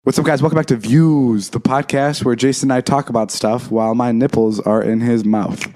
What's up, guys? Welcome back to Views, the podcast where Jason and I talk about stuff while my nipples are in his mouth.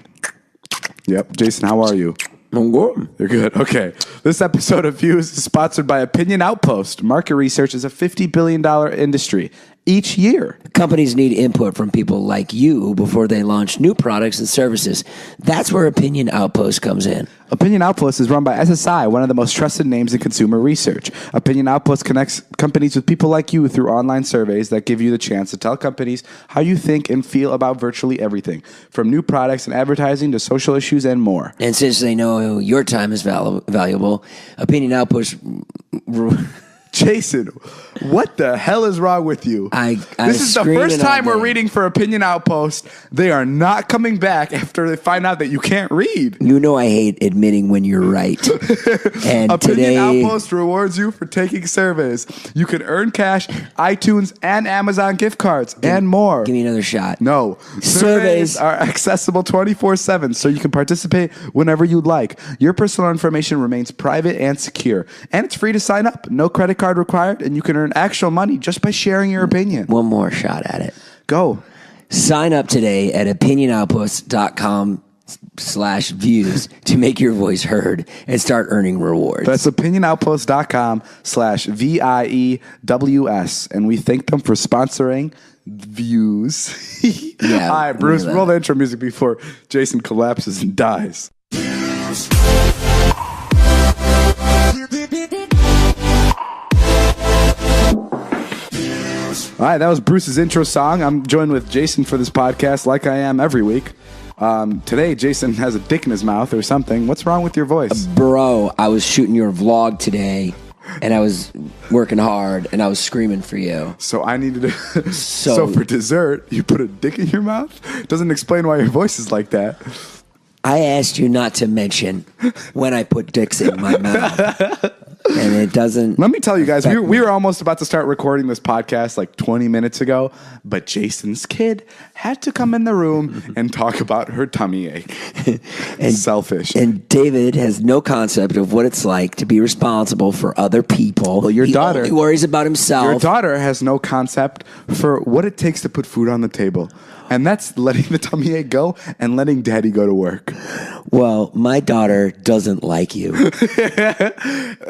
Yep. Jason, how are you? I'm good. You're good. Okay. This episode of Views is sponsored by Opinion Outpost. Market research is a $50 billion industry each year. Companies need input from people like you before they launch new products and services. That's where Opinion Outpost comes in. Opinion Outpost is run by SSI, one of the most trusted names in consumer research. Opinion Outpost connects companies with people like you through online surveys that give you the chance to tell companies how you think and feel about virtually everything, from new products and advertising to social issues and more. And since they know your time is valuable, Opinion Outpost... Jason, what the hell is wrong with you? This is the first time we're reading for Opinion Outpost. They are not coming back after they find out that you can't read. You know I hate admitting when you're right. And Opinion Outpost rewards you for taking surveys. You can earn cash, iTunes, and Amazon gift cards, and more. Give me another shot. No. Surveys are accessible 24/7, so you can participate whenever you'd like. Your personal information remains private and secure. And it's free to sign up. No credit card required, and you can earn actual money just by sharing your opinion. One more shot at it. Go. Sign up today at opinionoutpost.com/views to make your voice heard and start earning rewards. That's opinionoutpost.com/VIEWS, and we thank them for sponsoring Views. Yeah. All right, Bruce, roll the intro music before Jason collapses and dies. All right, that was Bruce's intro song. I'm joined with Jason for this podcast like I am every week. Today, Jason has a dick in his mouth or something. What's wrong with your voice? Bro, I was shooting your vlog today, and I was working hard, and I was screaming for you. So I needed to... So for dessert, you put a dick in your mouth? Doesn't explain why your voice is like that. I asked you not to mention when I put dicks in my mouth. And it doesn't... Let me tell you guys, we were almost about to start recording this podcast like 20 minutes ago, but Jason's kid had to come in the room and talk about her tummy ache. And selfish. And David has no concept of what it's like to be responsible for other people. Well, your daughter... He only worries about himself. Your daughter has no concept for what it takes to put food on the table. And that's letting the tummy ache go and letting daddy go to work. Well, my daughter doesn't like you.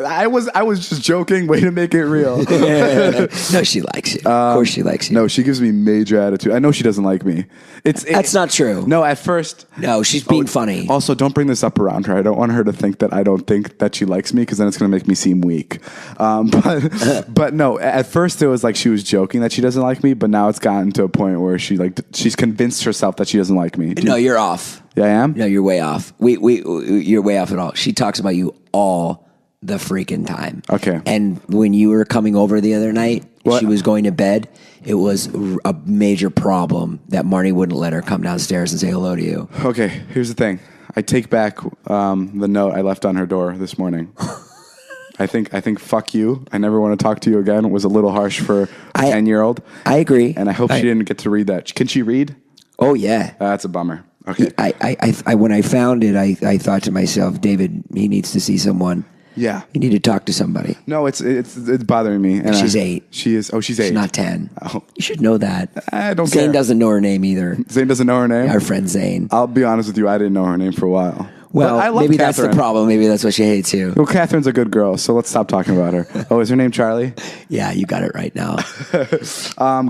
I was just joking. Way to make it real. No, she likes you. Of course she likes you. No, she gives me major attitude. I know she doesn't like me. That's not true. No, at first. No, she's being funny. Also, don't bring this up around her. I don't want her to think that I don't think that she likes me because then it's going to make me seem weak. But no, at first it was like she was joking that she doesn't like me, but now it's gotten to a point where she's convinced herself that she doesn't like me. No, you're off. Yeah, I am? No, you're way off. You're way off at all. She talks about you all the freaking time. Okay. And when you were coming over the other night, What? she was going to bed. It was a major problem that Marnie wouldn't let her come downstairs and say hello to you. Okay, here's the thing. I take back the note I left on her door this morning. I think fuck you. I never want to talk to you again. It was a little harsh for a 10-year-old. I agree. And I hope she didn't get to read that. Can she read? Oh, yeah. That's a bummer. Okay. I when I found it, I thought to myself, David, he needs to see someone. Yeah. You need to talk to somebody. No, it's bothering me. And she's 8. She is. Oh, she's 8. She's not 10. Oh. You should know that. I don't Zane care. doesn't know her name either. Zane doesn't know her name? Our friend Zane. I'll be honest with you. I didn't know her name for a while. Well, I love maybe Catherine. that's the problem. Maybe that's why she hates you. Well, Catherine's a good girl, so let's stop talking about her. Oh, is her name Charlie? Yeah, you got it right now.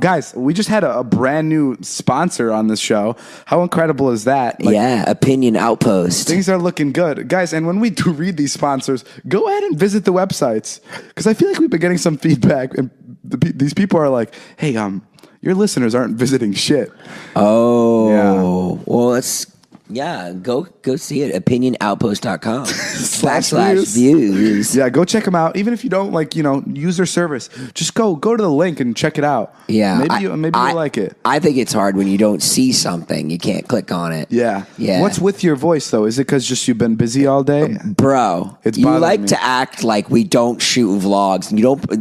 Guys, we just had a brand new sponsor on this show. How incredible is that? Yeah, Opinion Outpost. Things are looking good. Guys, and when we do read these sponsors, go ahead and visit the websites. Because I feel like we've been getting some feedback, and these people are like, hey, your listeners aren't visiting shit. Oh. Yeah. Well, let's... Yeah, go see it. Opinionoutpost.com /views. Yeah, go check them out. Even if you don't use their service, just go to the link and check it out. Yeah, maybe you'll like it. I think it's hard when you don't see something. You can't click on it. Yeah. Yeah. What's with your voice though? Is it because just you've been busy all day? Bro, It's you bothering like me. to act like we don't shoot vlogs.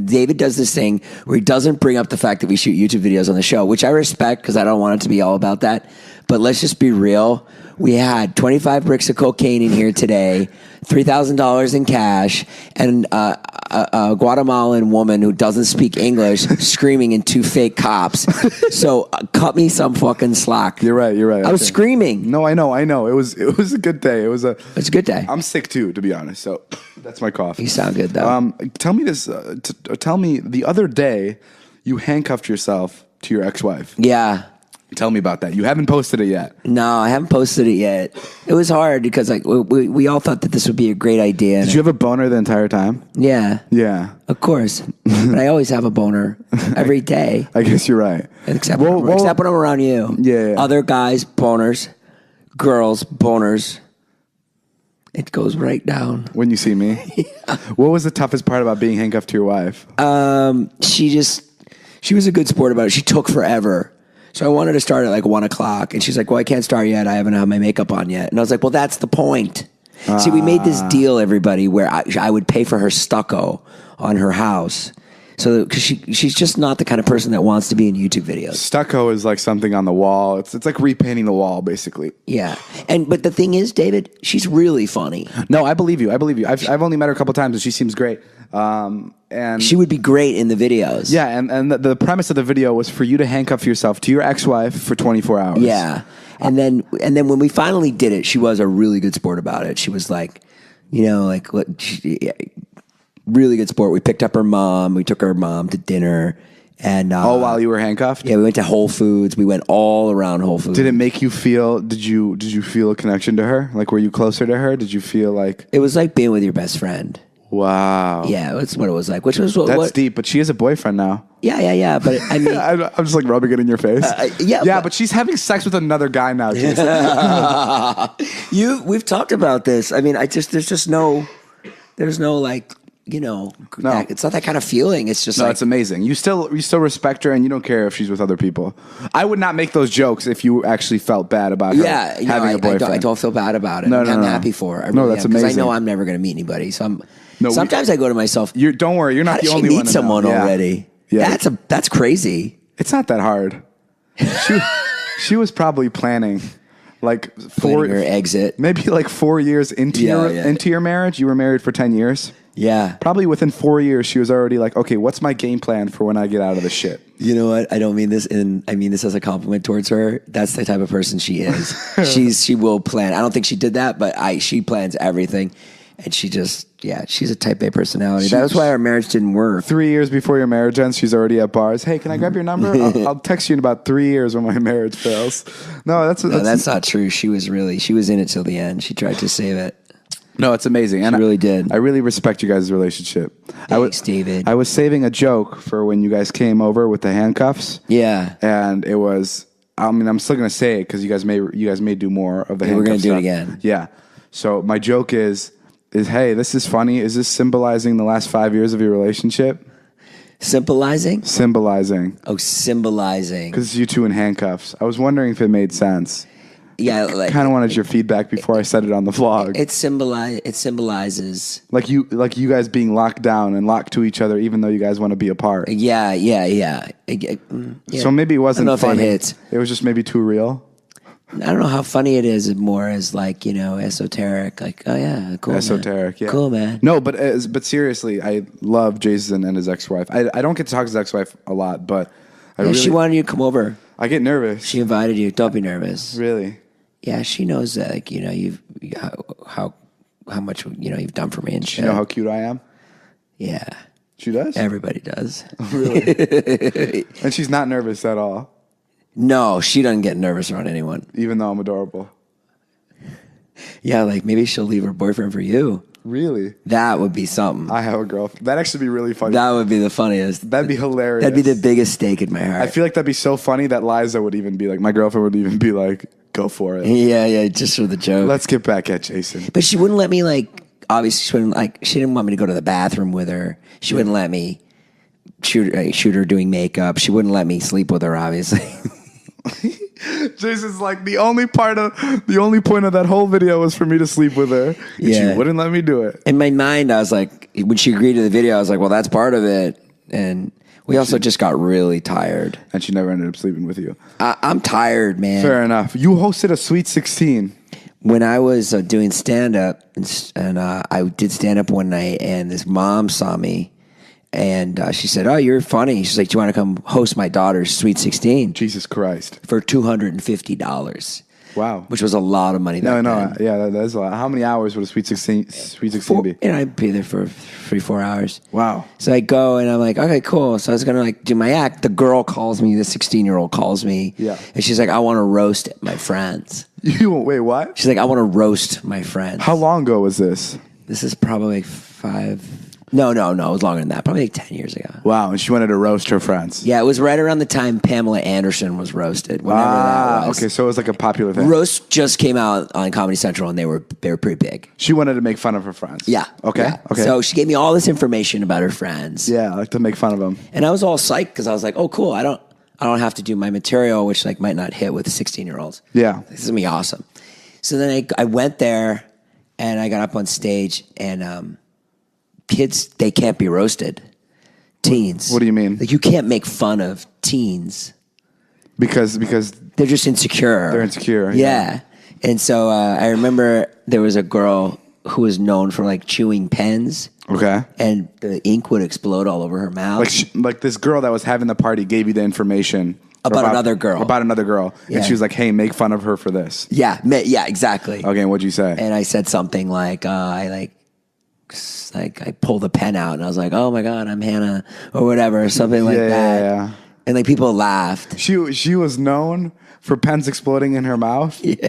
David does this thing where he doesn't bring up the fact that we shoot YouTube videos on the show, which I respect because I don't want it to be all about that. But let's just be real. We had 25 bricks of cocaine in here today, $3,000 in cash, and a Guatemalan woman who doesn't speak English screaming in 2 fake cops. So cut me some fucking slack. You're right. I was screaming. No, I know. It was a good day. It's a good day. I'm sick too, to be honest. So that's my cough. You sound good though. Tell me this. Tell me the other day you handcuffed yourself to your ex-wife. Yeah. Tell me about that. You haven't posted it yet. No, I haven't posted it yet. It was hard because like we all thought that this would be a great idea. Did you have a boner the entire time? Yeah. Yeah. Of course. But I always have a boner every day. I guess you're right. Except when I'm around you. Yeah. Other guys, boners. Girls, boners. It goes right down. When you see me. Yeah. What was the toughest part about being handcuffed to your wife? She was a good sport about it. She took forever. So I wanted to start at like 1 o'clock. And she's like, well, I can't start yet. I haven't had my makeup on yet. And I was like, well, that's the point. See, we made this deal, everybody, where I would pay for her stucco on her house. So, because she's just not the kind of person that wants to be in YouTube videos. Stucco is like something on the wall. It's like repainting the wall, basically. Yeah. But the thing is, David, she's really funny. No, I believe you. I've only met her a couple times and she seems great. And she would be great in the videos. Yeah, and the premise of the video was for you to handcuff yourself to your ex-wife for 24 hours. Yeah. And then when we finally did it, she was a really good sport about it. She was like, really good sport. We picked up her mom. We took her mom to dinner. And while you were handcuffed? Yeah, we went to Whole Foods. We went all around Whole Foods. Did it make you feel? Did you feel a connection to her? Like, were you closer to her? Did you feel like it was like being with your best friend? Wow. Yeah, that's what it was like. Which was that's deep. But she has a boyfriend now. Yeah. But I mean, I'm just like rubbing it in your face. But she's having sex with another guy now. We've talked about this. I mean, there's no like. No. It's not that kind of feeling. It's just it's amazing. You still respect her, and you don't care if she's with other people. I would not make those jokes if you actually felt bad about her having a boyfriend. I don't feel bad about it. No, I'm happy for her. That's amazing. Because I know I'm never going to meet anybody. So sometimes I go to myself. Don't worry. You're not the only one. Meet someone already. Yeah. That's crazy. It's not that hard. She was probably planning. Like your exit, maybe like 4 years into your marriage. You were married for 10 years. Yeah, probably within 4 years, she was already like, okay, what's my game plan for when I get out of this shit? You know what? I don't mean this, I mean this as a compliment towards her. That's the type of person she is. She will plan. I don't think she did that, but she plans everything. And she just, she's a type A personality. That was why our marriage didn't work. 3 years before your marriage ends, she's already at bars. Hey, can I grab your number? I'll text you in about 3 years when my marriage fails. No, that's not true. She was in it till the end. She tried to save it. No, it's amazing. And she really did. I really respect you guys' relationship. Thanks, David. I was saving a joke for when you guys came over with the handcuffs. Yeah. And it was, I'm still going to say it because you guys may do more of the handcuffs. We're going to do it again. Yeah. So my joke is, hey, this is funny. Is this symbolizing the last 5 years of your relationship? Symbolizing? Symbolizing. Oh, symbolizing. Because it's you two in handcuffs. I was wondering if it made sense. Yeah, kind of wanted your feedback before I said it on the vlog. It symbolizes like you guys being locked down and locked to each other, even though you guys want to be apart. Yeah. So maybe it wasn't I don't know funny. If it hits. It was just maybe too real. I don't know how funny it is. More as like esoteric. Like, oh yeah, cool. Esoteric, man. Yeah, cool man. No, but seriously, I love Jason and his ex-wife. I don't get to talk to his ex-wife a lot, but she wanted you to come over. I get nervous. She invited you. Don't be nervous. Really? Yeah, she knows that. Like, you've how much you've done for me and shit. You know how cute I am? Yeah. She does? Everybody does. Really? And she's not nervous at all? No, she doesn't get nervous around anyone. Even though I'm adorable? Yeah, like maybe she'll leave her boyfriend for you. Really? That would be something. I have a girlfriend. That'd actually be really funny. That would be the funniest. That'd be hilarious. That'd be the biggest stake in my heart. I feel like that'd be so funny that Liza would even be like, my girlfriend would even be like, go for it. Yeah, just for the joke. Let's get back at Jason. But she wouldn't let me, like, obviously she didn't want me to go to the bathroom with her. She wouldn't let me shoot her doing makeup. She wouldn't let me sleep with her, obviously. Jason's like, the only point of that whole video was for me to sleep with her. And she wouldn't let me do it. In my mind, I was like, when she agreed to the video, I was like, well, that's part of it. And We also just got really tired. And she never ended up sleeping with you. I'm tired, man. Fair enough. You hosted a Sweet 16. When I was doing stand-up, and I did stand-up one night, and this mom saw me, and she said, "Oh, you're funny." She's like, "Do you want to come host my daughter's Sweet 16?" Jesus Christ. For $250. Wow. Which was a lot of money back then. Yeah, that's a lot. How many hours would a Sweet 16 be? And I'd be there for 3-4 hours. Wow. So I go and I'm like, okay, cool. So I was gonna do my act. The girl calls me, the 16-year-old calls me. Yeah. And she's like, I want to roast my friends. Wait, what? She's like, I want to roast my friends. How long ago was this? This is probably No, it was longer than that. Probably like 10 years ago. Wow, and she wanted to roast her friends. Yeah, it was right around the time Pamela Anderson was roasted. Whenever that was. Okay, so it was like a popular thing. Roast just came out on Comedy Central, and they were pretty big. She wanted to make fun of her friends. Yeah. Okay. Yeah. Okay. So she gave me all this information about her friends. Yeah, I like to make fun of them. And I was all psyched because I was like, oh, cool. I don't have to do my material, which like might not hit with 16-year-olds. Yeah. This is gonna be awesome. So then I went there and I got up on stage and kids, they can't be roasted. Teens. What do you mean? Like you can't make fun of teens. Because They're just insecure. They're insecure. Yeah. And so I remember there was a girl who was known for like chewing pens. Okay. And the ink would explode all over her mouth. Like this girl that was having the party gave you the information about another girl. About another girl. Yeah. And she was like, hey, make fun of her for this. Yeah, exactly. Okay, and what'd you say? And I said something like, I pulled a pen out and I was like, oh my God, I'm Hannah or whatever, something like that. Yeah. And like people laughed. She was known for pens exploding in her mouth? Yeah.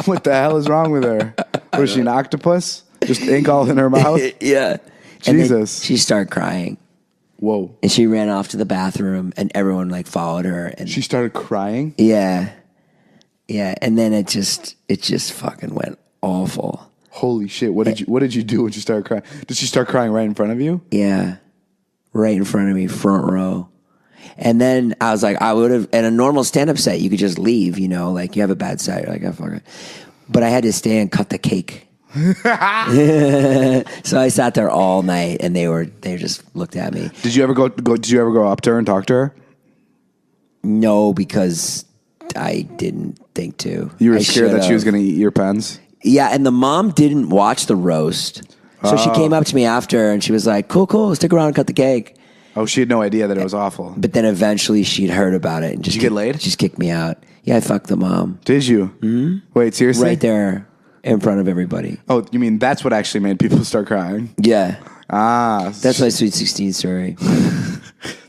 What the hell is wrong with her? Was she an octopus? Just ink all in her mouth? Yeah. Jesus. She started crying. Whoa. And she ran off to the bathroom and everyone like followed her. And she started crying? Yeah. Yeah. And then it just fucking went awful. Holy shit. What did you do when she started crying? Did she start crying right in front of you? Yeah. Right in front of me, front row. And then I was like, I would have, in a normal stand-up set, you could just leave, you know, like you have a bad set, you're like, oh, fuck it. But I had to stay and cut the cake. So I sat there all night and they just looked at me. Did you ever go up to her and talk to her? No, because I didn't think to. You were scared that she was going to eat your pens? Yeah, and the mom didn't watch the roast. So she came up to me after and she was like, cool, stick around and cut the cake. Oh, she had no idea that it was awful. But then eventually she'd heard about it. And Did you get laid? Just kicked me out. Yeah, I fucked the mom. Did you? Mm-hmm. Wait, seriously? Right there in front of everybody. Oh, you mean that's what actually made people start crying? Yeah. That's my Sweet 16 story.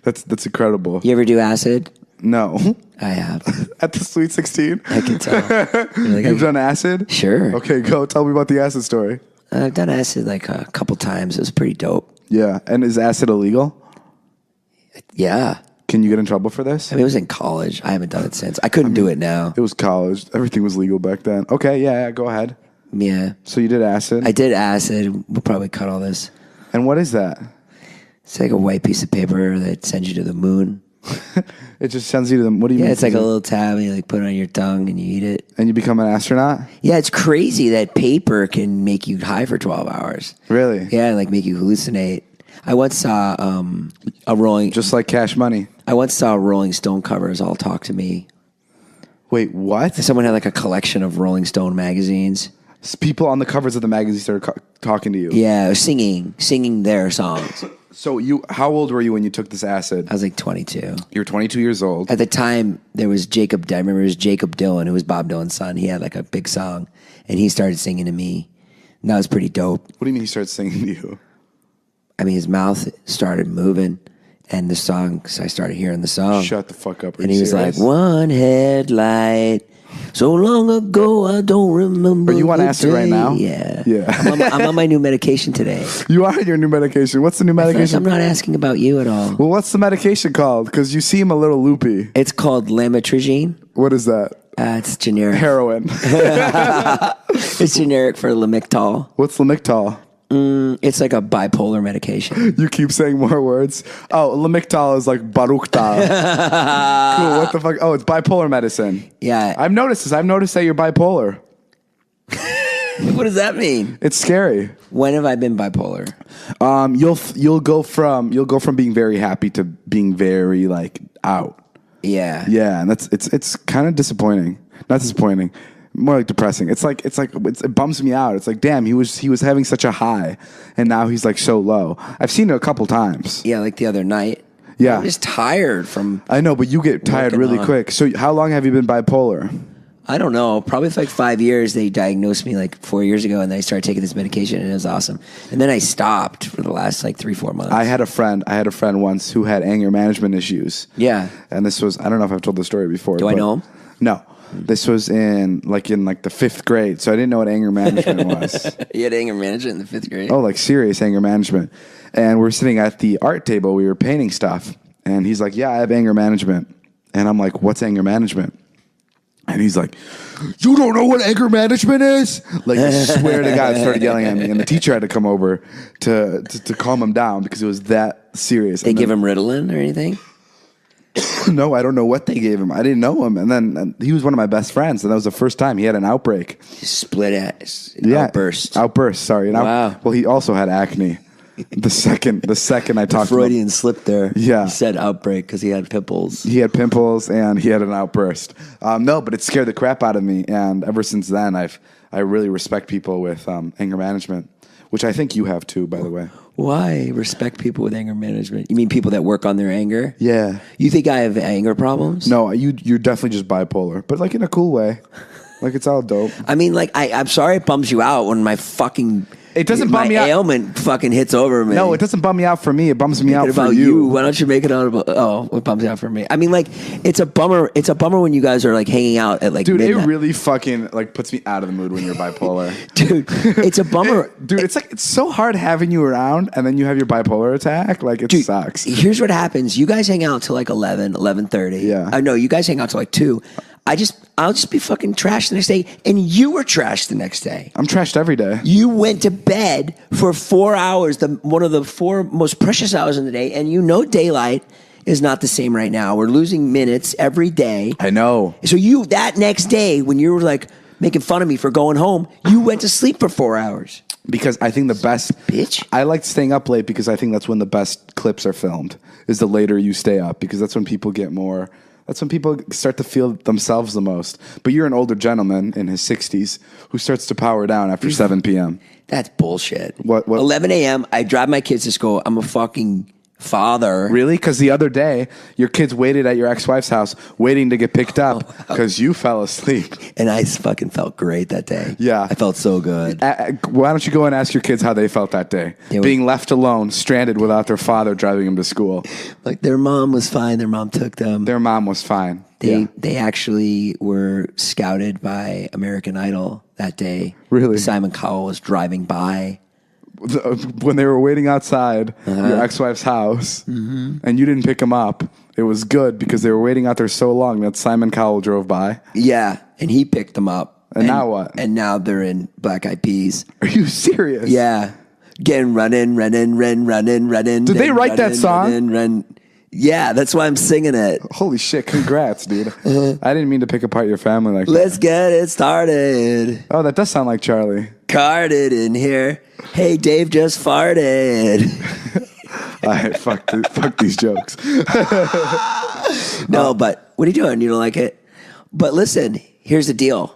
That's incredible. You ever do acid? No. I have. At the Sweet 16? I can tell. You've done acid? Sure. Okay, go. Tell me about the acid story. I've done acid like a couple times. It was pretty dope. Yeah. And is acid illegal? Yeah. Can you get in trouble for this? I mean, it was in college. I haven't done it since. I couldn't do it now. It was college. Everything was legal back then. Okay, yeah, go ahead. Yeah. So you did acid? I did acid. We'll probably cut all this. And what is that? It's like a white piece of paper that sends you to the moon. It just sends you to the... What do you mean? Yeah, it's like a little tab and you like put it on your tongue and you eat it. And you become an astronaut? Yeah, it's crazy that paper can make you high for 12 hours. Really? Yeah, like make you hallucinate. I once saw a Rolling... Just like Cash Money. I once saw Rolling Stone covers all talk to me. Wait, what? Someone had like a collection of Rolling Stone magazines. People on the covers of the magazines started talking to you. Yeah, singing their songs. So how old were you when you took this acid? I was like 22. You were 22 years old. At the time, there was I remember it was Jacob Dylan, who was Bob Dylan's son. He had like a big song, and he started singing to me. And that was pretty dope. What do you mean he started singing to you? I mean, his mouth started moving, and the song, so I started hearing the song. Shut the fuck up. And he was like, one headlight. So long ago, I don't remember. Are you on acid right now? Yeah. Yeah. I'm on my new medication today. You are on your new medication. What's the new medication? I'm not asking about you at all. Well, what's the medication called? Because you seem a little loopy. It's called lamotrigine. What is that? It's generic. Heroin. It's generic for Lamictal. What's Lamictal? It's like a bipolar medication. You keep saying more words. Oh, Lamictal is like Baruchtal. Cool. What the fuck? Oh, it's bipolar medicine. Yeah. I've noticed this. I've noticed that you're bipolar. What does that mean? It's scary. When have I been bipolar? You'll go from being very happy to being very like out. Yeah. Yeah, and it's kind of disappointing. Not disappointing, more like depressing. It bums me out. It's like, damn, he was having such a high, and now he's like so low. I've seen it a couple times. Yeah, like the other night. Yeah, I'm just tired from. I know, but you get tired really quick. So how long have you been bipolar? I don't know. Probably for like 5 years. They diagnosed me like 4 years ago, and then I started taking this medication, and it was awesome. And then I stopped for the last like 3-4 months. I had a friend once who had anger management issues. Yeah. And this was, I don't know if I've told the story before. Do I know him? No. This was in the 5th grade, so I didn't know what anger management was. You had anger management in the 5th grade? Oh, like serious anger management. And we're sitting at the art table, we were painting stuff, and he's like, yeah, I have anger management. And I'm like, what's anger management? And he's like, you don't know what anger management is? Like, I swear to God, started yelling at me. And the teacher had to come over to calm him down because it was that serious. They give him Ritalin or anything? No, I don't know what they gave him. I didn't know him. And then he was one of my best friends. And that was the first time he had an outbreak. Split it. Outburst. Outburst, sorry. Wow. Well, he also had acne. The second I talked Freudian about, slip there. Yeah. He said outbreak because he had pimples. He had pimples and he had an outburst. No, but it scared the crap out of me. And ever since then, I really respect people with anger management, which I think you have too, by the way. Why respect people with anger management? You mean people that work on their anger? Yeah. You think I have anger problems? No, you're definitely just bipolar, but like in a cool way. Like it's all dope. I mean, like I'm sorry it bums you out when my fucking it doesn't bum me out. My ailment fucking hits over me. No, it doesn't bum me out for me. It bums me out for you. Why don't you make it out about? Oh, it bums me out for me. I mean, like it's a bummer. It's a bummer when you guys are like hanging out at like dude. midnight. It really fucking like puts me out of the mood when you're bipolar, dude. It's a bummer, dude. It's so hard having you around, and then you have your bipolar attack. Like it sucks. Here's what happens: you guys hang out till like 11:30. Yeah. I know you guys hang out till like 2. I'll just be fucking trashed the next day, and you were trashed the next day. I'm trashed every day. You went to bed for 4 hours, one of the 4 most precious hours in the day, and you know daylight is not the same right now. We're losing minutes every day. I know. So that next day, when you were like making fun of me for going home, you went to sleep for 4 hours. Because I think the best... Bitch. I like staying up late because I think that's when the best clips are filmed, is the later you stay up, because that's when people get more... That's when people start to feel themselves the most. But you're an older gentleman in his 60s who starts to power down after 7 p.m. That's bullshit. What? 11 a.m., I drive my kids to school. I'm a fucking father. Really? Because the other day, your kids waited at your ex-wife's house waiting to get picked up because you fell asleep. And I fucking felt great that day. Yeah. I felt so good. Why don't you go and ask your kids how they felt that day? Being left alone, stranded without their father driving them to school. Like their mom was fine. Their mom took them. Their mom was fine. They actually were scouted by American Idol that day. Really? Simon Cowell was driving by. When they were waiting outside your ex-wife's house and you didn't pick them up, it was good because they were waiting out there so long that Simon Cowell drove by. Yeah, and he picked them up. And now what? And now they're in Black Eyed Peas. Are you serious? Yeah. Getting running. Did they write that song? Yeah, that's why I'm singing it. Holy shit, congrats, dude. I didn't mean to pick apart your family like that. Let's get it started. Oh, that does sound like Charlie. Carded in here. Hey, Dave just farted. All right, fuck these jokes. No, but what are you doing? You don't like it? But listen, here's the deal.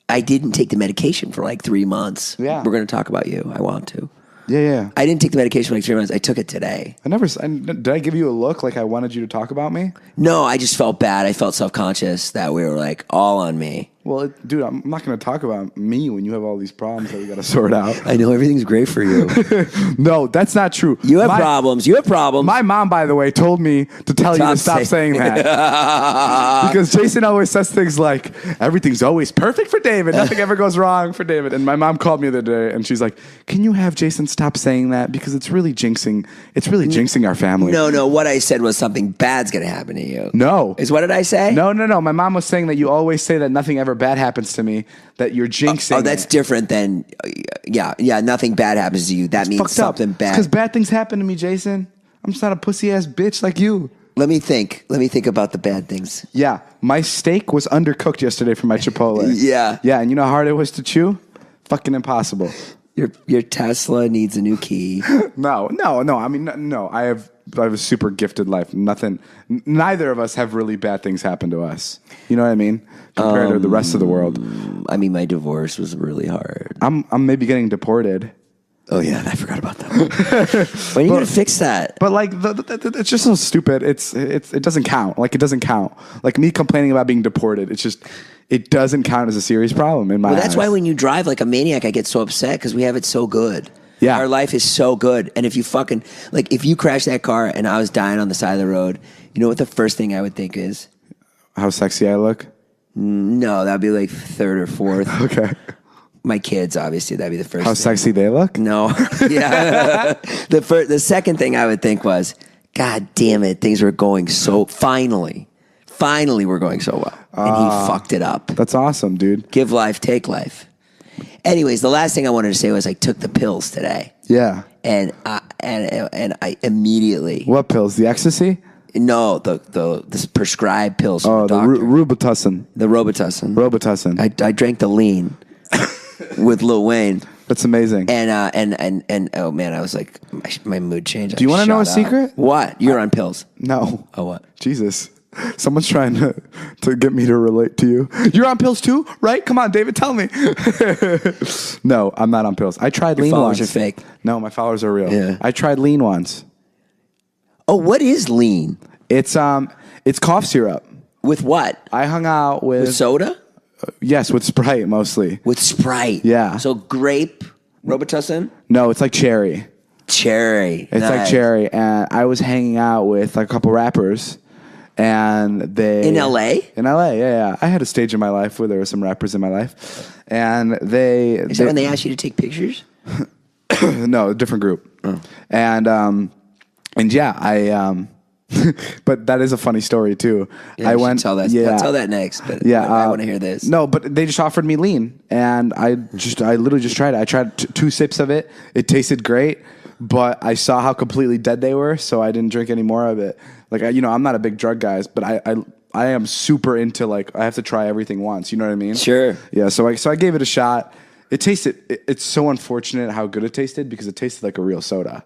I didn't take the medication for like 3 months. Yeah. We're going to talk about you. I want to. Yeah. I didn't take the medication for like 3 months. I took it today. Did I give you a look like I wanted you to talk about me? No, I just felt bad. I felt self-conscious that we were like all on me. Well, dude, I'm not going to talk about me when you have all these problems that we got to sort out. I know everything's great for you. No, that's not true. You have problems. You have problems. My mom, by the way, told me to tell you to stop saying that. Because Jason always says things like, everything's always perfect for David. Nothing ever goes wrong for David. And my mom called me the other day and she's like, can you have Jason stop saying that? Because it's really jinxing our family. No. What I said was something bad's going to happen to you. No. What did I say? No. My mom was saying that you always say that nothing ever bad happens to me, that you're jinxing. Oh, that's different than, yeah, nothing bad happens to you. That means something bad. Because bad things happen to me, Jason. I'm just not a pussy-ass bitch like you. Let me think about the bad things. Yeah, my steak was undercooked yesterday for my Chipotle. Yeah. Yeah, and you know how hard it was to chew? fucking impossible. Your Tesla needs a new key. No. I mean, no. I have a super gifted life. Neither of us have really bad things happen to us. You know what I mean? Compared to the rest of the world. I mean, my divorce was really hard. I'm maybe getting deported. Oh yeah, I forgot about that. When are you gonna fix that? But like, it's just so stupid. It doesn't count. Like, it doesn't count. Like me complaining about being deported. It doesn't count as a serious problem in my eyes. That's why when you drive like a maniac, I get so upset because we have it so good. Yeah, our life is so good. And if you fucking if you crash that car and I was dying on the side of the road, you know what the first thing I would think is? How sexy I look? No, that'd be like third or fourth. Okay. My kids, obviously, that'd be the first. How sexy they look? No, yeah. The second thing I would think was, God damn it, things were going so. Finally, we're going so well, and he fucked it up. That's awesome, dude. Give life, take life. Anyways, the last thing I wanted to say was I took the pills today. Yeah. And I immediately. What pills? The ecstasy? No, the prescribed pills. Oh, the Robitussin. The Robitussin. Robitussin. I drank the lean. With Lil Wayne. That's amazing. And oh man, I was like, my mood changed. Do you want to know a secret? What? You're on pills. No. Oh, what? Jesus. Someone's trying to get me to relate to you. You're on pills too, right? Come on, David, tell me. No, I'm not on pills. I tried lean once. Your followers are fake. No, my followers are real. Yeah. I tried lean once. Oh, what is lean? It's cough syrup. With what? I hung out with soda? Yes, with Sprite mostly. With Sprite. Yeah. So grape, Robitussin? No, it's like cherry. Cherry. It's like cherry. And I was hanging out with like a couple rappers. And they... In L.A.? In L.A., yeah. I had a stage in my life where there were some rappers in my life. And they... Is that when they asked you to take pictures? No, a different group. Oh. And yeah, I... but that is a funny story too. Yeah, I went. Tell that. Yeah, tell that next. But yeah, I want to hear this. No, but they just offered me lean, and I literally just tried it. I tried 2 sips of it. It tasted great, but I saw how completely dead they were, so I didn't drink any more of it. Like I'm not a big drug guy, but I am super into like I have to try everything once. You know what I mean? Sure. Yeah. So I gave it a shot. It tasted. It's so unfortunate how good it tasted because it tasted like a real soda.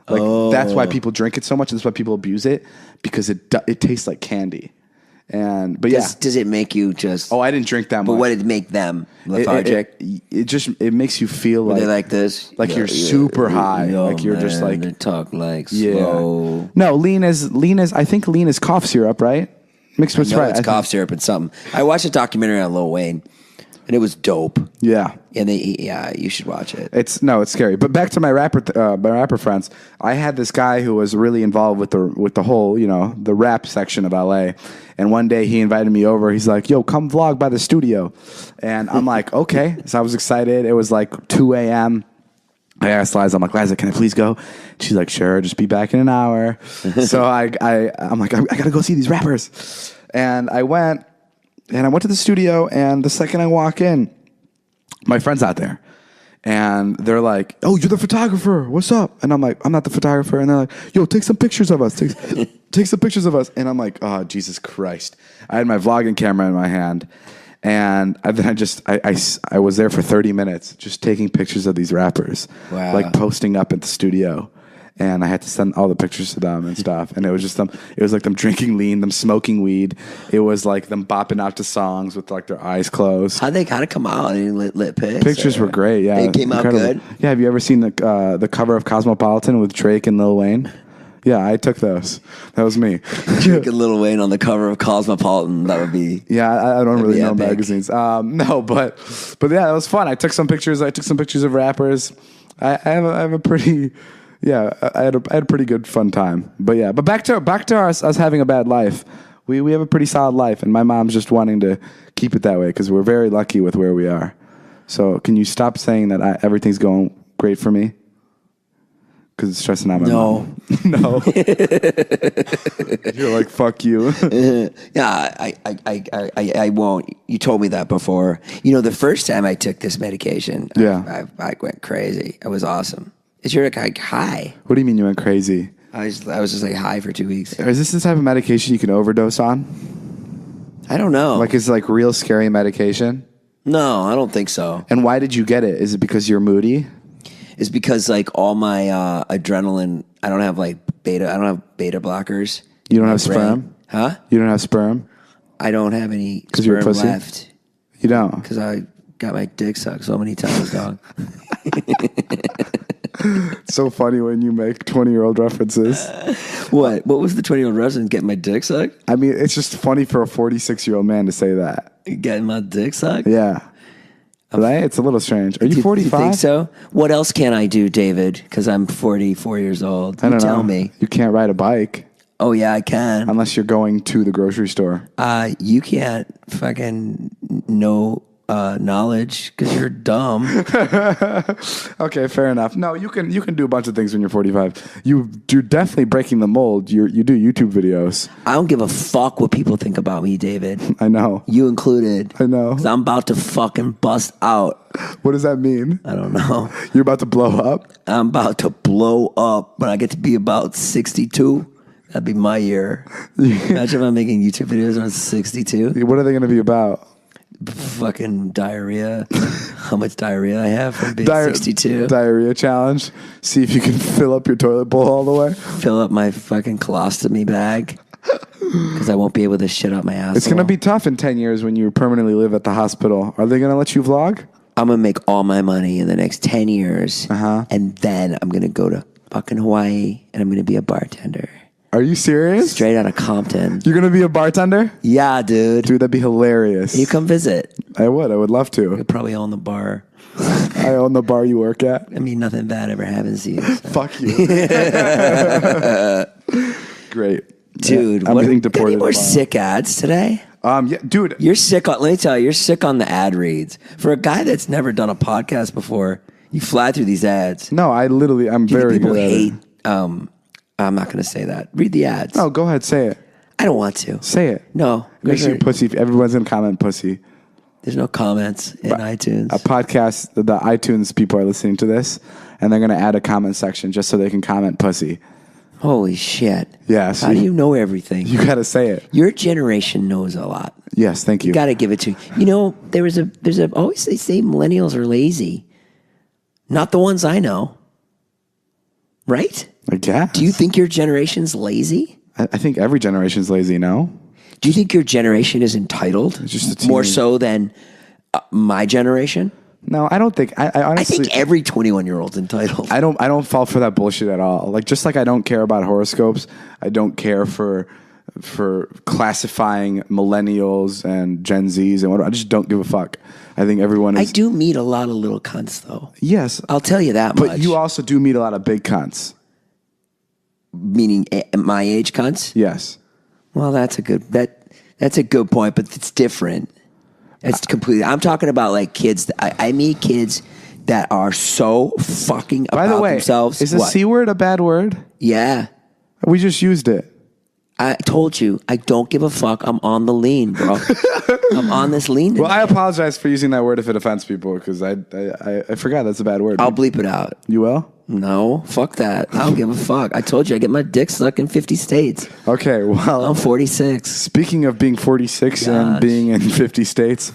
Like that's why people drink it so much, and that's why people abuse it because it tastes like candy. Does it make you just? Oh, I didn't drink that much. But what did it make them lethargic? It makes you feel Were like they like this, like you're super high, like you're just like they talk like slow. No, lean is. I think lean is cough syrup, right? Mixed with Sprite. It's cough syrup and something. I watched a documentary on Lil Wayne. And it was dope. Yeah. And you should watch it. It's scary. But back to my rapper friends. I had this guy who was really involved with the whole, the rap section of LA. And one day he invited me over. He's like, "Yo, come vlog by the studio." And I'm like, "Okay." So I was excited. It was like 2 a.m. I asked Liza, I'm like, "Liza, can I please go?" She's like, "Sure, just be back in an hour." So I'm like, I gotta go see these rappers. And I went to the studio, and the second I walk in, my friend's out there. And they're like, "Oh, you're the photographer. What's up?" And I'm like, "I'm not the photographer." And they're like, "Yo, take some pictures of us. Take some pictures of us." And I'm like, "Oh, Jesus Christ." I had my vlogging camera in my hand. And then I was there for 30 minutes just taking pictures of these rappers. Wow. Like posting up at the studio. And I had to send all the pictures to them and stuff. And it was just them. It was like them drinking lean, them smoking weed. It was like them bopping out to songs with like their eyes closed. How'd they kind of come out? Any lit pics? Pictures were great. Yeah, they came out good. Yeah, have you ever seen the cover of Cosmopolitan with Drake and Lil Wayne? Yeah, I took those. That was me. Drake and Lil Wayne on the cover of Cosmopolitan. That would be. Yeah, I don't really know epic. magazines. No, but yeah, it was fun. I took some pictures. I took some pictures of rappers. I have a pretty. Yeah, I had a pretty good fun time. But yeah, but back to us having a bad life. We have a pretty solid life, and my mom's just wanting to keep it that way because we're very lucky with where we are. So can you stop saying that everything's going great for me? Because it's stressing out my mom. No. You're like, fuck you. Yeah, I won't. You told me that before. The first time I took this medication, yeah. I went crazy. It was awesome. You're like high. What do you mean you went crazy? I was just like high for 2 weeks. Is this the type of medication you can overdose on? I don't know. Like it's like real scary medication? No, I don't think so. And why did you get it? Is it because you're moody? It's because like all my adrenaline, I don't have beta blockers. You don't have sperm? Huh? You don't have sperm? I don't have any you're a sperm pussy? left. You don't? Because I got my dick sucked so many times, dog. It's so funny when you make 20-year-old references. What? What was the 20-year-old reference? Getting my dick sucked? I mean, it's just funny for a 46-year-old man to say that. Getting my dick sucked? Yeah. Right? It's a little strange. Are you 45? You think so? What else can I do, David? Because I'm 44 years old. I don't know. Tell me. You can't ride a bike. Oh, yeah, I can. Unless you're going to the grocery store. You can't fucking know knowledge because you're dumb. Okay, fair enough. No, you can do a bunch of things when you're 45. You're definitely breaking the mold. You do YouTube videos. I don't give a fuck what people think about me, David. I know. You included. I know. 'Cause I'm about to fucking bust out. What does that mean? I don't know. You're about to blow up? I'm about to blow up when I get to be about 62. That'd be my year. Imagine if I'm making YouTube videos when I'm 62. What are they going to be about? Fucking diarrhea. How much diarrhea I have from being 62. Diarrhea challenge. See if you can fill up your toilet bowl all the way. Fill up my fucking colostomy bag. Because I won't be able to shit out my asshole. It's going to be tough in 10 years when you permanently live at the hospital. Are they going to let you vlog? I'm going to make all my money in the next 10 years. And then I'm going to go to fucking Hawaii and I'm going to be a bartender. Are you serious? Straight out of Compton. You're going to be a bartender? Yeah, dude. Dude, that'd be hilarious. You come visit. I would love to. You'll probably own the bar. I own the bar you work at. I mean, nothing bad ever happens to you. So. Fuck you. Great. Dude, I'm getting deported any more tomorrow. sick ads today? Yeah, dude. You're sick on, let me tell you, you're sick on the ad reads. For a guy that's never done a podcast before, you fly through these ads. No, I'm very People good at hate, it. I'm not going to say that. Read the ads. No, go ahead, say it. I don't want to. Say it. No. Makes you a pussy. Everyone's gonna comment pussy. There's no comments in iTunes. A podcast, the iTunes people are listening to this, and they're gonna add a comment section just so they can comment pussy. Holy shit. Yeah. So How do you know everything? You gotta say it. Your generation knows a lot. Yes, thank you. You got to give it to. You know, there's always they say millennials are lazy. Not the ones I know. Right? I guess. Do you think your generation's lazy? I think every generation's lazy, no? Do you think your generation is entitled? Just a more teeny- so than my generation? No, I don't think. I honestly. I think every 21-year-old's entitled. I don't fall for that bullshit at all. Like, just like I don't care about horoscopes, I don't care for classifying millennials and Gen Zs and whatever. I just don't give a fuck. I think everyone is. I do meet a lot of little cunts, though. Yes, I'll tell you that much. but you also do meet a lot of big cunts. Meaning my age cunts? Yes. Well, that's a good point, but it's different. It's completely. I'm talking about like kids. I meet kids that are so fucking By about the way, themselves. is the What? C word a bad word? Yeah. We just used it. I told you, I don't give a fuck. I'm on the lean, bro. I'm on this lean. Well, I apologize for using that word if it offends people because I forgot that's a bad word. I'll bleep it out. You will? No, fuck that. I don't give a fuck. I told you I get my dick sucked in 50 states. Okay, well. I'm 46. Speaking of being 46 and Gosh. being in 50 states,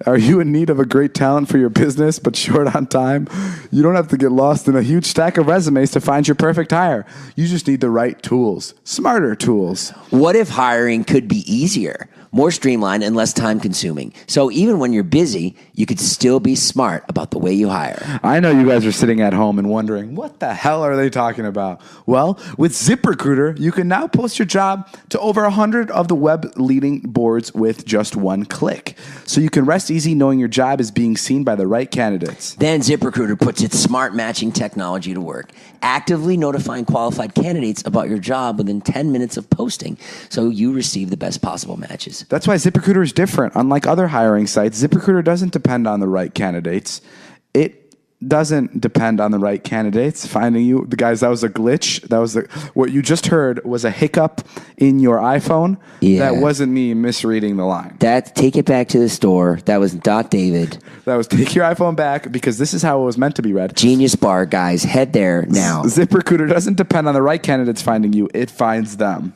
are you in need of a great talent for your business but short on time? You don't have to get lost in a huge stack of resumes to find your perfect hire. You just need the right tools, smarter tools. What if hiring could be easier, more streamlined, and less time consuming? So even when you're busy, you could still be smart about the way you hire. I know you guys are sitting at home and wondering, what the hell are they talking about? Well, with ZipRecruiter, you can now post your job to over 100 of the web leading boards with just one click. So you can rest easy knowing your job is being seen by the right candidates. Then ZipRecruiter puts its smart matching technology to work, actively notifying qualified candidates about your job within 10 minutes of posting, so you receive the best possible matches. That's why ZipRecruiter is different. Unlike other hiring sites, ZipRecruiter doesn't depend on the right candidates. It doesn't depend on the right candidates finding you. The guys, that was a glitch. What you just heard was a hiccup in your iPhone. Yeah. That wasn't me misreading the line. Take it back to the store. That was not David. That was take your iPhone back because this is how it was meant to be read. Genius Bar, guys. Head there now. ZipRecruiter doesn't depend on the right candidates finding you. It finds them.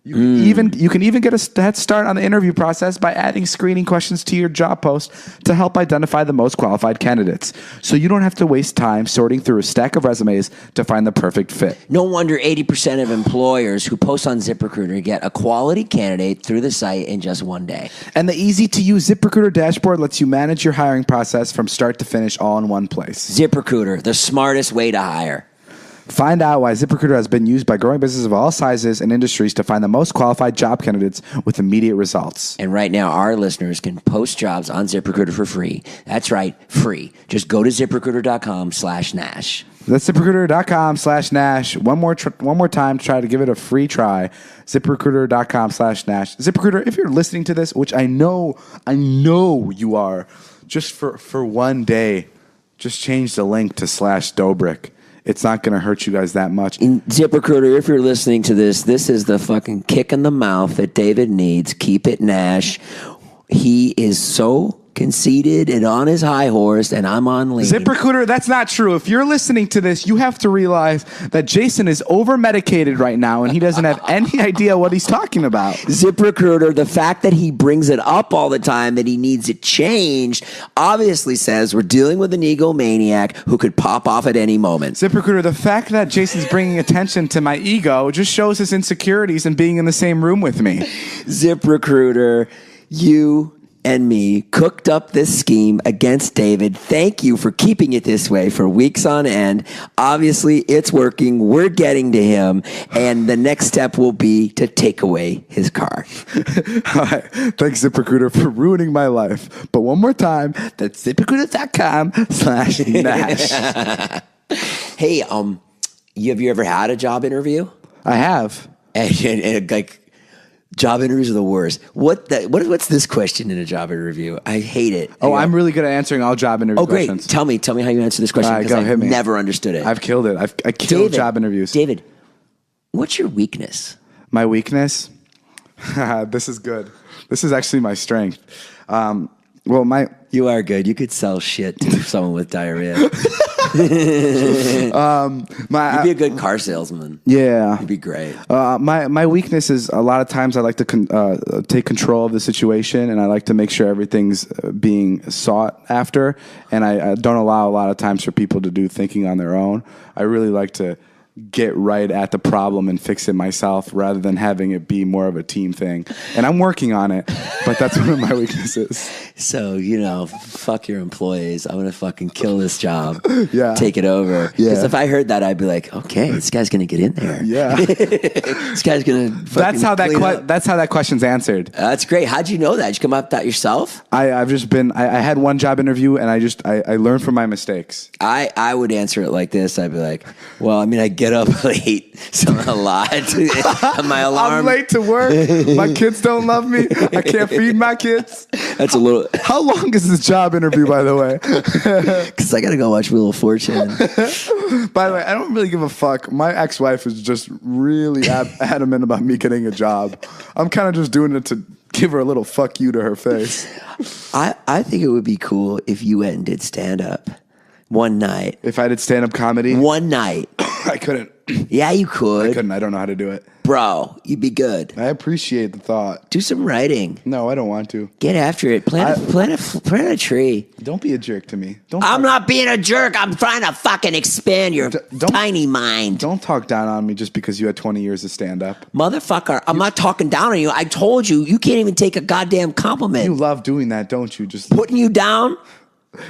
You can even get a head start on the interview process by adding screening questions to your job post to help identify the most qualified candidates. So you don't have to waste time sorting through a stack of resumes to find the perfect fit. No wonder 80% of employers who post on ZipRecruiter get a quality candidate through the site in just one day. And the easy-to-use ZipRecruiter dashboard lets you manage your hiring process from start to finish all in one place. ZipRecruiter, the smartest way to hire. Find out why ZipRecruiter has been used by growing businesses of all sizes and industries to find the most qualified job candidates with immediate results. And right now, our listeners can post jobs on ZipRecruiter for free. That's right, free. Just go to ZipRecruiter.com/Nash. That's ZipRecruiter.com/Nash. One more time to try to give it a free try. ZipRecruiter.com/Nash. ZipRecruiter, if you're listening to this, which I know you are, just for one day, just change the link to /Dobrik. It's not going to hurt you guys that much. In ZipRecruiter, if you're listening to this is the fucking kick in the mouth that David needs. Keep it, Nash. He is so conceited and on his high horse, and I'm on lean. ZipRecruiter, that's not true. If you're listening to this, you have to realize that Jason is over-medicated right now, and he doesn't have any idea what he's talking about. ZipRecruiter, the fact that he brings it up all the time, that he needs it changed, obviously says we're dealing with an egomaniac who could pop off at any moment. ZipRecruiter, the fact that Jason's bringing attention to my ego just shows his insecurities in being in the same room with me. ZipRecruiter, you and me cooked up this scheme against David. Thank you for keeping it this way for weeks on end. Obviously, it's working. We're getting to him. And the next step will be to take away his car. All right. Thanks, ZipRecruiter, for ruining my life. But one more time, that's ZipRecruiter.com/Nash. Hey, have you ever had a job interview? I have. And like, job interviews are the worst. What's this question in a job interview? I hate it. Oh, I'm really good at answering all job interview questions. Tell me how you answer this question, because I've never understood it. I've killed it. I killed job interviews. David, what's your weakness? My weakness? This is good. This is actually my strength. You are good. You could sell shit to someone with diarrhea. You'd be a good car salesman. Yeah. You'd be great. My weakness is a lot of times I like to take control of the situation, and I like to make sure everything's being sought after, and I don't allow a lot of times for people to do thinking on their own. I really like to get right at the problem and fix it myself rather than having it be more of a team thing. And I'm working on it, but that's one of my weaknesses. So, fuck your employees. I'm going to fucking kill this job. Yeah. Take it over. Yeah. Because if I heard that, I'd be like, okay, this guy's going to get in there. Yeah. This guy's going to That's how that question's answered. That's great. How'd you know that? Did you come up with that yourself? I had one job interview, and I learned from my mistakes. I would answer it like this. I'd be like, well, I get up late a lot. My alarm. I'm late to work. My kids don't love me. I can't feed my kids. That's a little. How long is this job interview, by the way? Because I got to go watch Wheel of Fortune. By the way, I don't really give a fuck. My ex-wife is just really adamant about me getting a job. I'm kind of just doing it to give her a little fuck you to her face. I think it would be cool if you went and did stand-up one night. If I did stand-up comedy? One night. I couldn't. Yeah, you could. I couldn't. I don't know how to do it. Bro, you'd be good. I appreciate the thought. Do some writing. No, I don't want to. Get after it. Plant a tree. Don't be a jerk to me. I'm not being a jerk. I'm trying to fucking expand your tiny mind. Don't talk down on me just because you had 20 years of stand-up. Motherfucker, I'm not talking down on you. I told you, you can't even take a goddamn compliment. You love doing that, don't you? Just putting you down?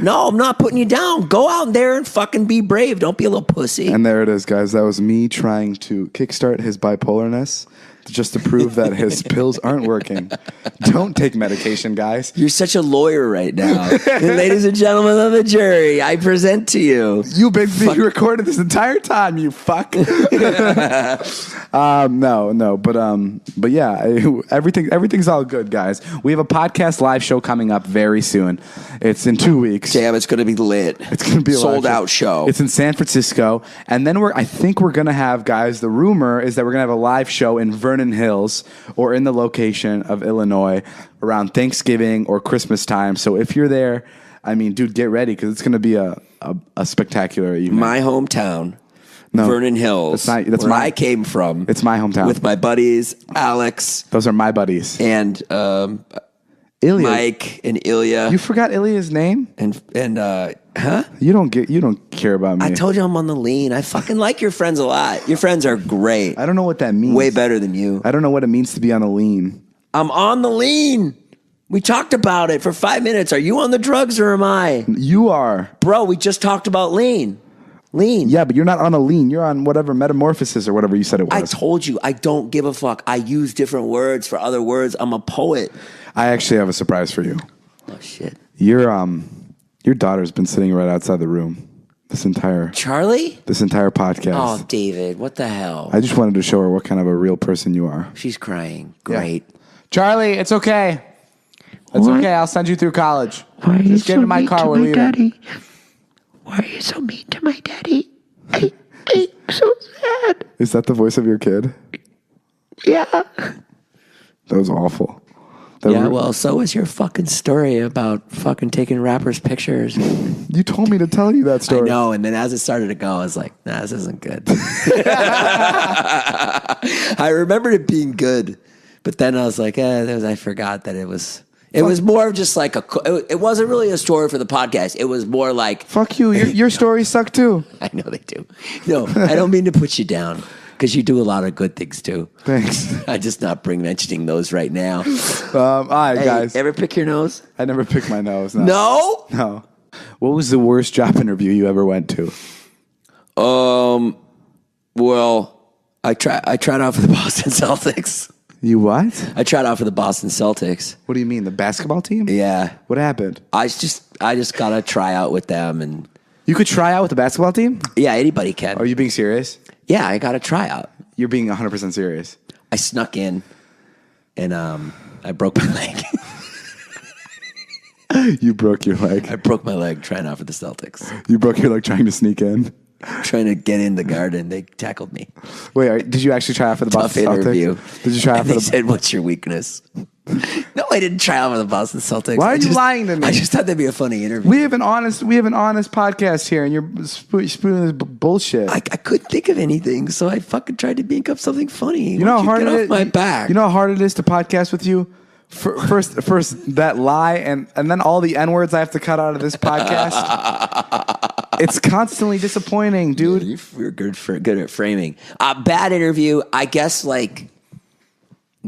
No, I'm not putting you down. Go out there and fucking be brave. Don't be a little pussy. And there it is, guys. That was me trying to kickstart his bipolarness just to prove that his pills aren't working. Don't take medication, guys. You're such a lawyer right now. Ladies and gentlemen of the jury, I present to you. You've been being recorded this entire time, you fuck. But yeah, everything's all good, guys. We have a podcast live show coming up very soon. It's in 2 weeks. Damn, it's going to be lit. It's going to be a sold out show. It's in San Francisco, and then I think we're going to have, guys. The rumor is that we're going to have a live show in Vernon Hills or in the location of Illinois around Thanksgiving or Christmas time. So if you're there, dude, get ready because it's going to be a spectacular evening. My hometown. No. Vernon Hills. That's where I came from. It's my hometown. With my buddies, Alex. Those are my buddies. And Ilya. Mike and Ilya. You forgot Ilya's name? Huh? You don't care about me. I told you I'm on the lean. I fucking like your friends a lot. Your friends are great. I don't know what that means. Way better than you. I don't know what it means to be on a lean. I'm on the lean. We talked about it for 5 minutes. Are you on the drugs or am I? You are. Bro, we just talked about lean. Lean. Yeah, but you're not on a lean. You're on whatever metamorphosis or whatever you said it was. I told you, I don't give a fuck. I use different words for other words. I'm a poet. I actually have a surprise for you. Oh, shit. Your daughter's been sitting right outside the room this entire podcast. Oh, David, what the hell? I just wanted to show her what kind of a real person you are. She's crying. Great. Yeah. Charlie, it's okay. It's okay. I'll send you through college. Why are you just get so in my mean car. to We're my leaving. daddy? Why are you so mean to my daddy? I'm so sad. Is that the voice of your kid? Yeah. That was awful. Well, so was your fucking story about fucking taking rappers' pictures. You told me to tell you that story. I know, and then as it started to go, I was like, nah, this isn't good. I remembered it being good, but then I was like, I forgot that it was more of just like it wasn't really a story for the podcast. It was more like, fuck you, your stories suck too. I know they do. No, I don't mean to put you down. Because you do a lot of good things, too. Thanks. I just not mentioning those right now. All right, guys. Ever pick your nose? I never pick my nose. No? No. What was the worst job interview you ever went to? Well, I tried out for the Boston Celtics. You what? I tried out for the Boston Celtics. What do you mean, the basketball team? Yeah. What happened? I just got to try out with them. And you could try out with the basketball team? Yeah, anybody can. Are you being serious? Yeah, I got a tryout. You're being 100% serious. I snuck in, and I broke my leg. You broke your leg. I broke my leg trying out for the Celtics. You broke your leg trying to sneak in? Trying to get in the garden. They tackled me. Wait, did you actually try out for the Boston Celtics? Interview. Did you try out for They said, what's your weakness? No, I didn't try out for the Boston Celtics. Why are you lying to me? I just thought that'd be a funny interview. We have an honest podcast here, and you're spewing this bullshit. I couldn't think of anything, so I fucking tried to make up something funny. You know how hard it is? My back. You know how hard it is to podcast with you. First that lie, and then all the N-words I have to cut out of this podcast. It's constantly disappointing, dude. Yeah, you're good at framing. Bad interview. I guess like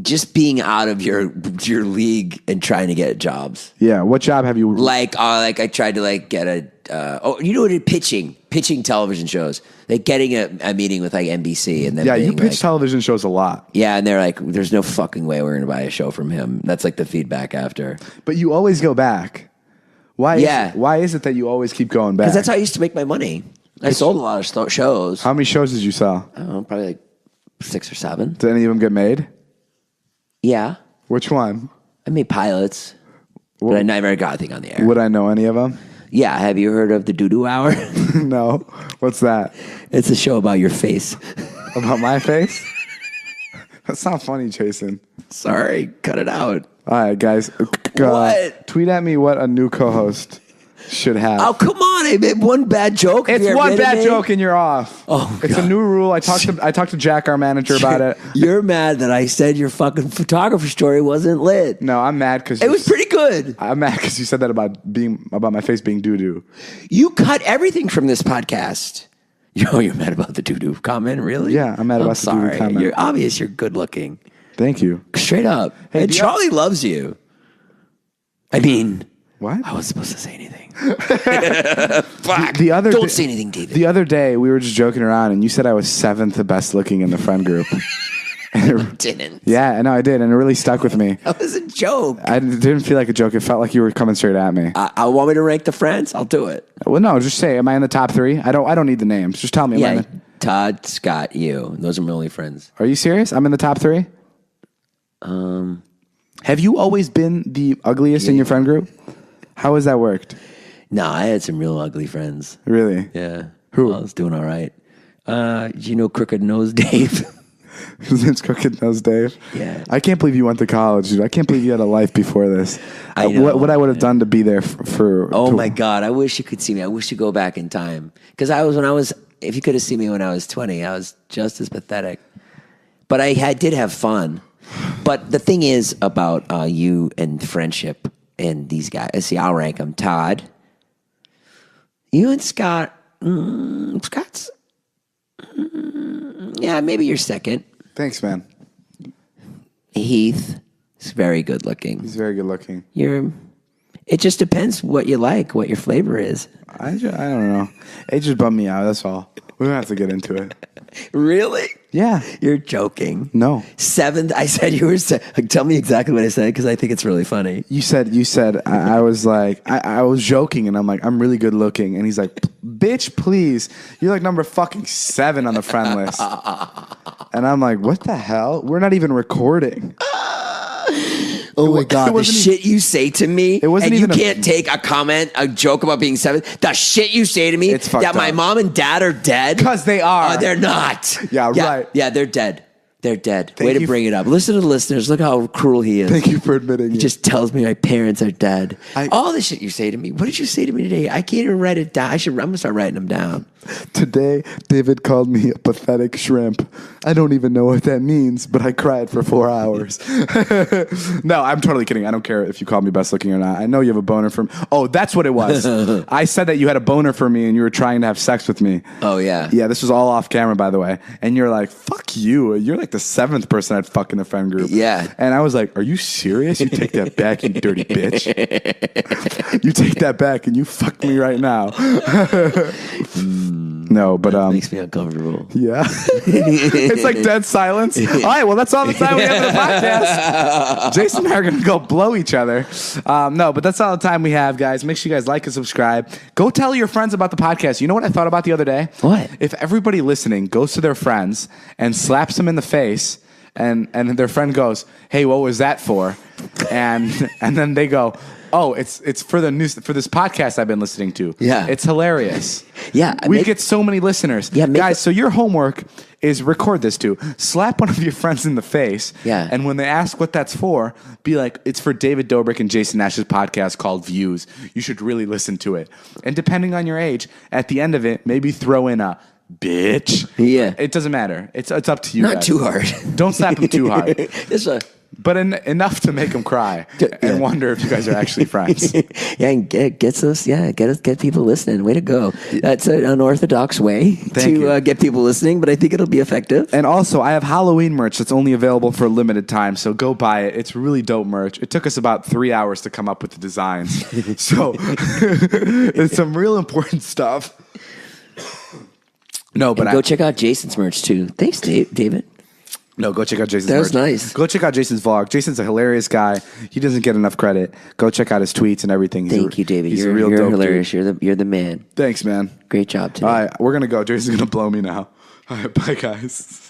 just being out of your league and trying to get jobs. Yeah. What job have you? Like I tried to get a. You know what? Pitching television shows. Like getting a meeting with like NBC and then you pitch television shows a lot. Yeah, and they're like, "There's no fucking way we're gonna buy a show from him." That's like the feedback after. But you always go back. Why? Yeah. Why is it that you always keep going back? Because that's how I used to make my money. I sold a lot of shows. How many shows did you sell? I don't know, probably like 6 or 7. Did any of them get made? Yeah. Which one? I made pilots, but I never got a thing on the air. Would I know any of them? Yeah. Have you heard of the Doo-Doo Hour? No. What's that? It's a show about your face. About my face? That's not funny, Jason. Sorry. Cut it out. All right, guys. What? Tweet at me what a new co-host should have. Oh, come on. I made one bad joke. It's one bad joke and you're off. Oh, it's God. a new rule. I talked to Jack, our manager, about it. You're mad that I said your fucking photographer story wasn't lit. No, I'm mad because it was pretty good. I'm mad because you said that about my face being doo-doo. You cut everything from this podcast. You're mad about the doo-doo comment, really? Yeah, I'm mad about the doo-doo comment. You're obvious. You're good looking. Thank you. Straight up. Hey, and Charlie loves you. I mean, what? I wasn't supposed to say anything. Fuck. Don't say anything, David. The other day, we were just joking around, and you said I was 7th the best looking in the friend group. Didn't. Yeah, I know I did, and it really stuck with me. That was a joke. I didn't feel like a joke. It felt like you were coming straight at me. I want me to rank the friends? I'll do it. Well, no, just say, am I in the top 3? I don't need the names. Just tell me. Yeah, Todd, Scott, you. Those are my only friends. Are you serious? I'm in the top 3? Have you always been the ugliest in your friend group? How has that worked? No, I had some real ugly friends. Really? Yeah. Who? I was doing all right. You know Crooked Nose Dave? His name's Crooked Nose Dave? Yeah. I can't believe you went to college, dude. I can't believe you had a life before this. I know. What I would have done to be there for Oh, my God. I wish you could see me. I wish you could go back in time. Because when I was if you could have seen me when I was 20, I was just as pathetic. But I did have fun. But the thing is about you and friendship and these guys. See, I'll rank them. Todd, you and Scott. Scott's, yeah, maybe you're second. Thanks, man. Heath is very good looking. He's very good looking. It just depends what you like, what your flavor is. I don't know. It just bummed me out. That's all. We don't have to get into it. Really? Yeah. You're joking. No. Seventh, I said you were. Tell me exactly what I said because I think it's really funny. You said. I was like, I was joking, and I'm like, I'm really good looking, and he's like, bitch, please, you're like number fucking 7 on the friend list, and I'm like, what the hell? We're not even recording. Oh my God, the shit you say to me, it wasn't and you even can't take a comment, a joke about being 7. The shit you say to me it's fucked that my up. mom and dad are dead. Because they are. They're not. Yeah, right. Yeah, they're dead. They're dead. Thank Way to you bring it up. Listen to the listeners. Look how cruel he is. Thank you for admitting He it. just tells me my parents are dead. All the shit you say to me. What did you say to me today? I can't even write it down. I'm going to start writing them down. Today, David called me a pathetic shrimp. I don't even know what that means, but I cried for 4 hours. No, I'm totally kidding. I don't care if you call me best looking or not. I know you have a boner for me. Oh, that's what it was. I said that you had a boner for me and you were trying to have sex with me. Oh, yeah. Yeah, this was all off camera, by the way. And you're like, fuck you. You're like the 7th person I'd fuck in the friend group. Yeah. And I was like, are you serious? You take that back, you dirty bitch. You take that back and you fuck me right now. No, but Makes me uncomfortable. yeah. It's like dead silence. All right, well, that's all the time we have for the podcast. Jason and I are going to go blow each other. No, but that's all the time we have, guys. Make sure you guys like and subscribe. Go tell your friends about the podcast. You know what I thought about the other day? What? If everybody listening goes to their friends and slaps them in the face, and their friend goes, hey, what was that for? And then they go, oh, it's for the news, for this podcast I've been listening to. Yeah. It's hilarious. Yeah. We get so many listeners. Yeah, guys, so your homework is record this too. Slap one of your friends in the face. Yeah. And when they ask what that's for, be like, it's for David Dobrik and Jason Nash's podcast called Views. You should really listen to it. And depending on your age, at the end of it, maybe throw in a bitch. Yeah. It doesn't matter. It's up to you. Not guys. too hard. Don't slap them too hard. But enough to make them cry and wonder if you guys are actually friends. Yeah, and get people listening. Way to go. That's an unorthodox way to get people listening, but I think it'll be effective. And also, I have Halloween merch that's only available for a limited time, so go buy it. It's really dope merch. It took us about 3 hours to come up with the designs. So it's some real important stuff. No, but go check out Jason's merch too. Thanks, David. No, go check out Jason's That was merch. nice. Go check out Jason's vlog. Jason's a hilarious guy. He doesn't get enough credit. Go check out his tweets and everything. Thank you, David. He's You're a real dope hilarious. dude. You're the man. Thanks, man. Great job today. All right, we're going to go. Jason's going to blow me now. All right, bye, guys.